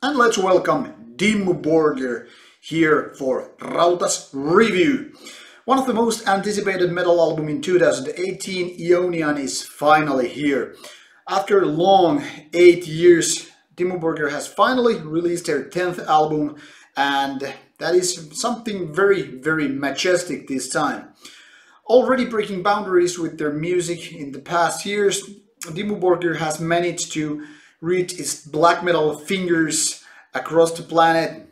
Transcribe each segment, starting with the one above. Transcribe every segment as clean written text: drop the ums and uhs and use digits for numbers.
And let's welcome Dimmu Borgir here for Rauta's review. One of the most anticipated metal album in 2018, Eonian, is finally here. After a long 8 years, Dimmu Borgir has finally released their 10th album, and that is something very majestic this time. Already breaking boundaries with their music in the past years, Dimmu Borgir has managed to reach its black metal fingers across the planet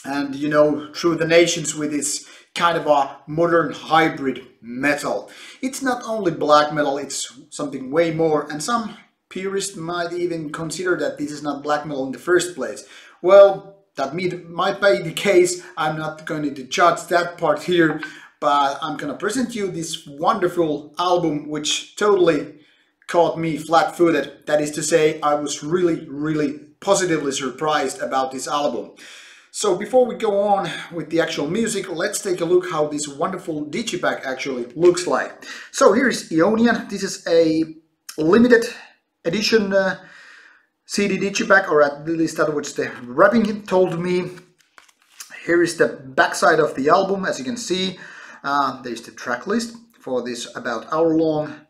and, through the nations with its kind of a modern hybrid metal. It's not only black metal, it's something way more, and some purists might even consider that this is not black metal in the first place. Well, that might be the case. I'm not going to judge that part here, but I'm gonna present you this wonderful album which totally caught me flat-footed. That is to say, I was really positively surprised about this album. So before we go on with the actual music, let's take a look how this wonderful digipack actually looks like. So here's Eonian. This is a limited edition CD digipack, or at least that was the wrapping told me. Here is the backside of the album. As you can see, there's the track list for this about hour-long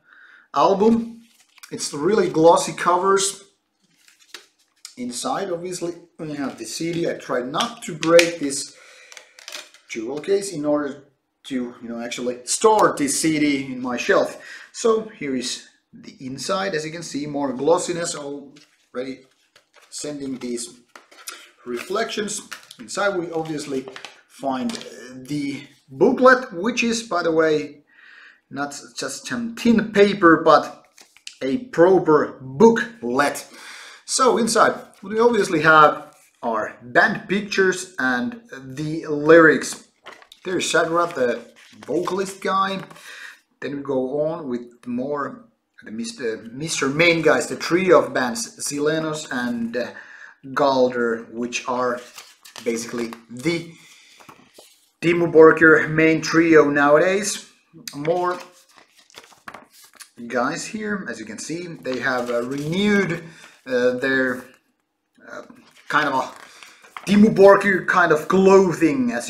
album. It's really glossy covers. Inside, obviously, we have the CD. I tried not to break this jewel case in order to, actually store this CD in my shelf. So here is the inside. As you can see, more glossiness already sending these reflections. Inside we obviously find the booklet, which is, by the way, not just some thin paper, but a proper booklet. So inside we obviously have our band pictures and the lyrics. There's Shagra, the vocalist guy. Then we go on with more the Mr. Main guys, the trio of bands Silenos and Galder, which are basically the Dimmu Borgir main trio nowadays. More guys here, as you can see, they have renewed their kind of a Dimmu Borgir kind of clothing. As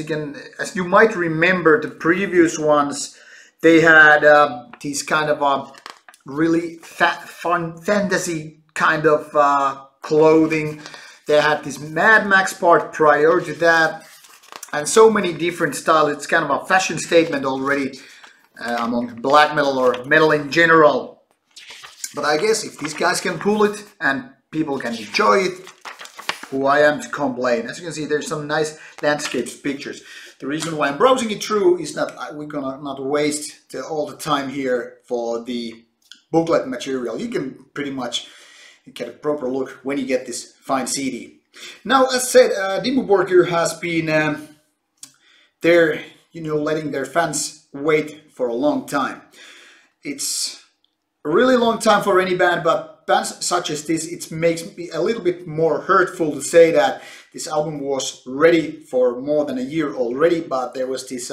you might remember, the previous ones, they had these kind of a really fun fantasy kind of clothing. They had this Mad Max part prior to that, and so many different styles. It's kind of a fashion statement already among black metal or metal in general. But I guess if these guys can pull it and people can enjoy it, who I am to complain. As you can see, there's some nice landscapes pictures. The reason why I'm browsing it through is that we're gonna not waste all the time here for the booklet material. You can pretty much get a proper look when you get this fine CD. Now, as said, Dimmu Borgir has been letting their fans wait for a long time. It's a really long time for any band, but bands such as this, it makes me a little bit more hurtful to say that this album was ready for more than a year already, but there was this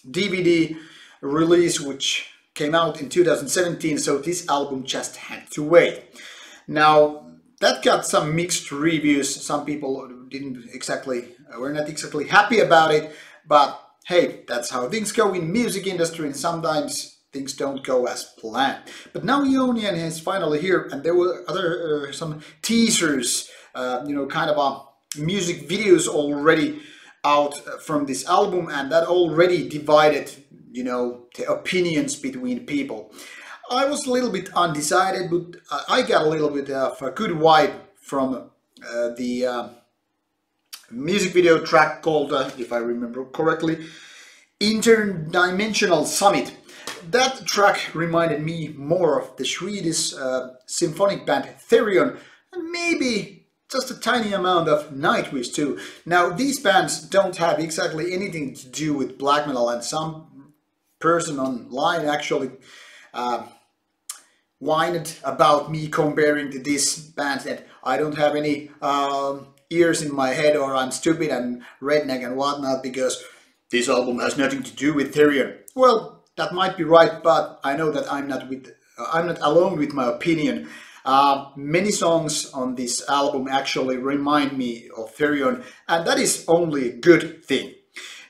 DVD release which came out in 2017, so this album just had to wait. Now, that got some mixed reviews. Some people were not exactly happy about it, but hey, that's how things go in music industry, and sometimes things don't go as planned. But now Eonian is finally here, and there were some teasers, kind of music videos already out from this album, and that already divided, the opinions between people. I was a little bit undecided, but I got a little bit of a good vibe from the music video track called, if I remember correctly, Interdimensional Summit. That track reminded me more of the Swedish symphonic band Therion, and maybe just a tiny amount of Nightwish too. Now, these bands don't have exactly anything to do with black metal, and some person online actually whined about me comparing to this band, that I don't have any ears in my head, or I'm stupid and redneck and whatnot because this album has nothing to do with Therion. Well, that might be right, but I know that I'm not alone with my opinion. Many songs on this album actually remind me of Eonian, and that is only a good thing.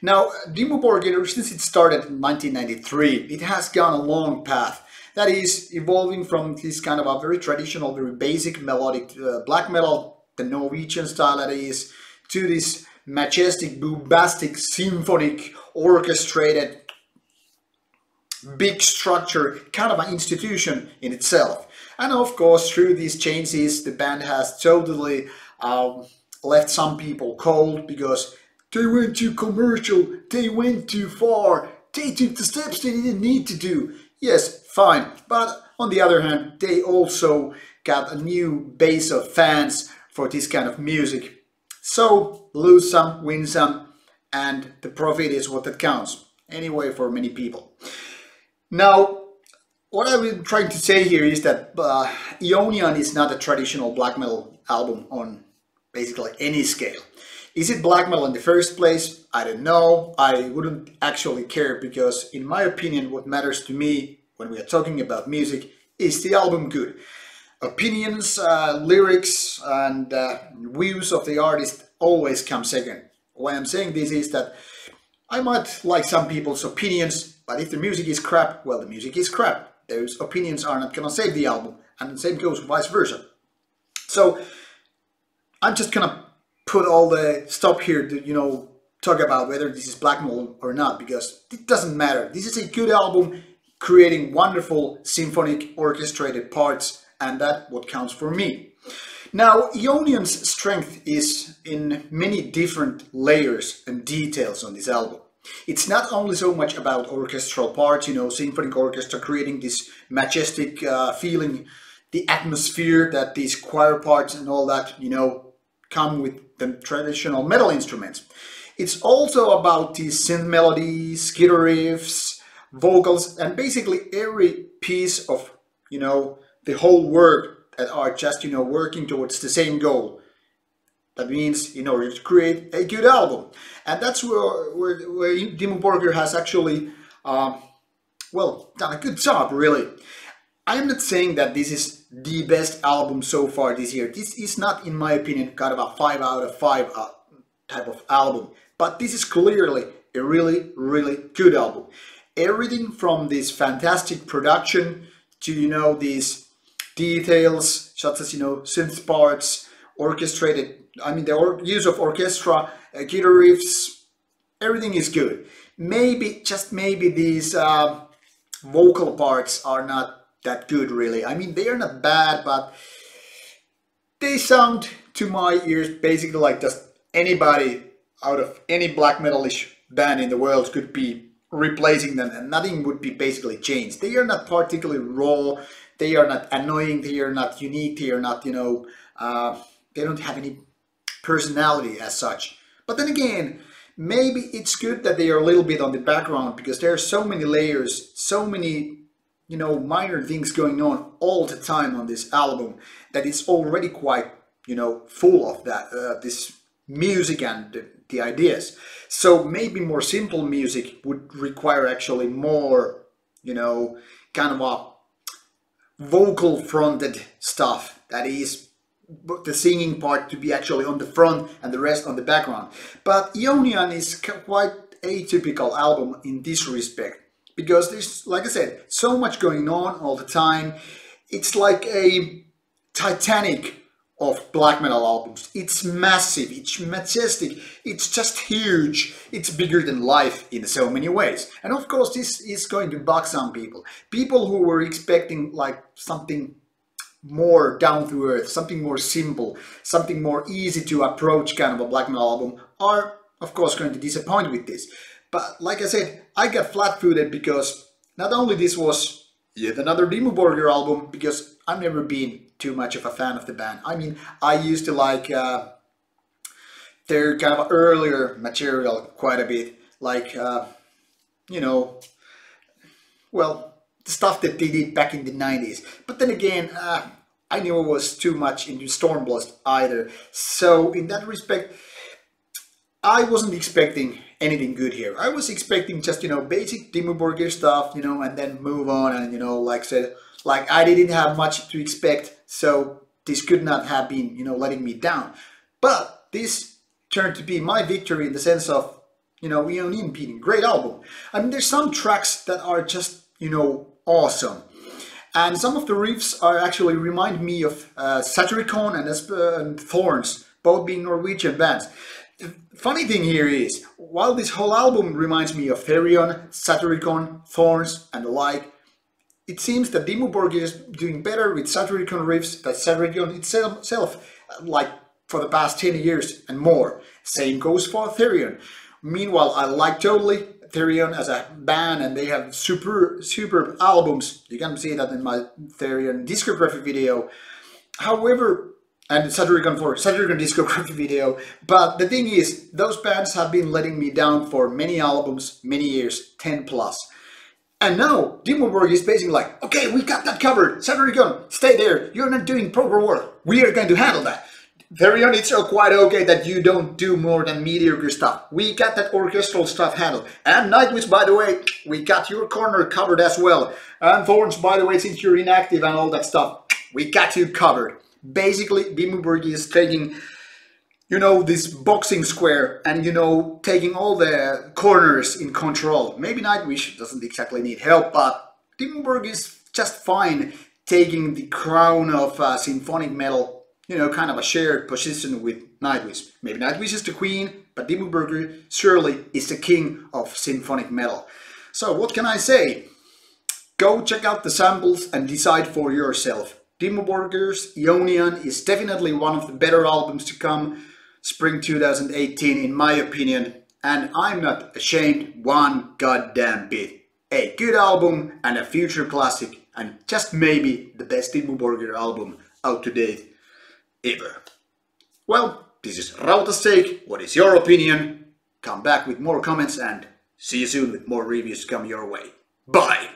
Now, Dimmu Borgir, since it started in 1993, it has gone a long path. That is, evolving from this kind of a very traditional, very basic melodic black metal, the Norwegian style that is, to this majestic, bombastic, symphonic, orchestrated, big structure, kind of an institution in itself. And of course, through these changes, the band has totally left some people cold because they went too commercial, they went too far, they took the steps they didn't need to do. Yes, fine, but on the other hand, they also got a new base of fans for this kind of music. So, lose some, win some, and the profit is what that counts, anyway, for many people. Now, what I've been trying to say here is that Eonian is not a traditional black metal album on basically any scale. Is it black metal in the first place? I don't know. I wouldn't actually care because, in my opinion, what matters to me when we are talking about music is the album good. Opinions, lyrics, and views of the artist always come second. Why I'm saying this is that I might like some people's opinions, but if the music is crap, well, the music is crap. Those opinions are not gonna save the album, and the same goes vice versa. So I'm just gonna put all the stop here to, you know, talk about whether this is black metal or not, because it doesn't matter. This is a good album creating wonderful symphonic orchestrated parts, and that's what counts for me. Now, Eonian's strength is in many different layers and details on this album. It's not only so much about orchestral parts, you know, symphonic orchestra creating this majestic feeling, the atmosphere that these choir parts and all that, you know, come with the traditional metal instruments. It's also about the synth melodies, guitar riffs, vocals, and basically every piece of, you know, the whole work that are just, you know, working towards the same goal. That means in order to create a good album. And that's where Dimmu Borgir has actually, well, done a good job, really. I'm not saying that this is the best album so far this year. This is not, in my opinion, kind of a 5 out of 5 type of album. But this is clearly a really, really good album. Everything from this fantastic production to, you know, these details, such as, you know, synth parts, orchestrated, I mean, the use of orchestra, guitar riffs, everything is good. Maybe, just maybe, these vocal parts are not that good, really. I mean, they are not bad, but they sound, to my ears, basically like just anybody out of any black metalish band in the world could be replacing them, and nothing would be basically changed. They are not particularly raw, they are not annoying, they are not unique, they are not, you know, they don't have any personality as such. But then again, maybe it's good that they are a little bit on the background, because there are so many layers, so many, you know, minor things going on all the time on this album, that it's already quite, you know, full of that, this music and the ideas. So maybe more simple music would require actually more, you know, kind of a vocal fronted stuff, that is the singing part to be actually on the front and the rest on the background. But Eonian is quite atypical album in this respect, because there's, like I said, so much going on all the time. It's like a Titanic of black metal albums. It's massive, it's majestic, it's just huge, it's bigger than life in so many ways. And of course this is going to bug some people. People who were expecting like something more down to earth, something more simple, something more easy to approach kind of a black metal album are of course going to disappoint with this. But like I said, I got flat-footed because not only this was yet another Dimmu Borgir album, because I've never been too much of a fan of the band. I mean, I used to like their kind of earlier material quite a bit, like, you know, well, the stuff that they did back in the 90s. But then again, I never was too much into Stormblast either. So in that respect, I wasn't expecting anything good here. I was expecting just, you know, basic Dimmu Borgir stuff, you know, and then move on. And, you know, like I said, like I didn't have much to expect so this could not have been, letting me down. But this turned to be my victory in the sense of, Eonian being great album. I mean, there's some tracks that are just, awesome. And some of the riffs are actually remind me of Satyricon and Thorns, both being Norwegian bands. The funny thing here is, while this whole album reminds me of Therion, Satyricon, Thorns and the like, it seems that Dimmu Borgir is doing better with Satyricon riffs than Satyricon itself, like for the past 10 years and more. Same goes for Therion. Meanwhile, I like totally Therion as a band, and they have superb albums. You can see that in my Therion discography video. However, and Satyricon discography video. But the thing is, those bands have been letting me down for many albums, many years, 10 plus. And now Dimmu Borgir is basically like, okay, we got that covered. Satyricon, stay there. You're not doing proper work. We are going to handle that. Therion, it's quite okay that you don't do more than mediocre stuff. We got that orchestral stuff handled. And Nightwish, by the way, we got your corner covered as well. And Thorns, by the way, since you're inactive and all that stuff, we got you covered. Basically, Dimmu Borgir is taking, this boxing square and, taking all the corners in control. Maybe Nightwish doesn't exactly need help, but Dimmu Borgir is just fine taking the crown of symphonic metal, kind of a shared position with Nightwish. Maybe Nightwish is the queen, but Dimmu Borgir surely is the king of symphonic metal. So what can I say? Go check out the samples and decide for yourself. Dimmu Borgir's Eonian is definitely one of the better albums to come spring 2018 in my opinion, and I'm not ashamed one goddamn bit. A good album and a future classic, and just maybe the best Dimmu Borgir album out to date ever. Well, this is Rauta's take. What is your opinion? Come back with more comments and see you soon with more reviews come your way. Bye!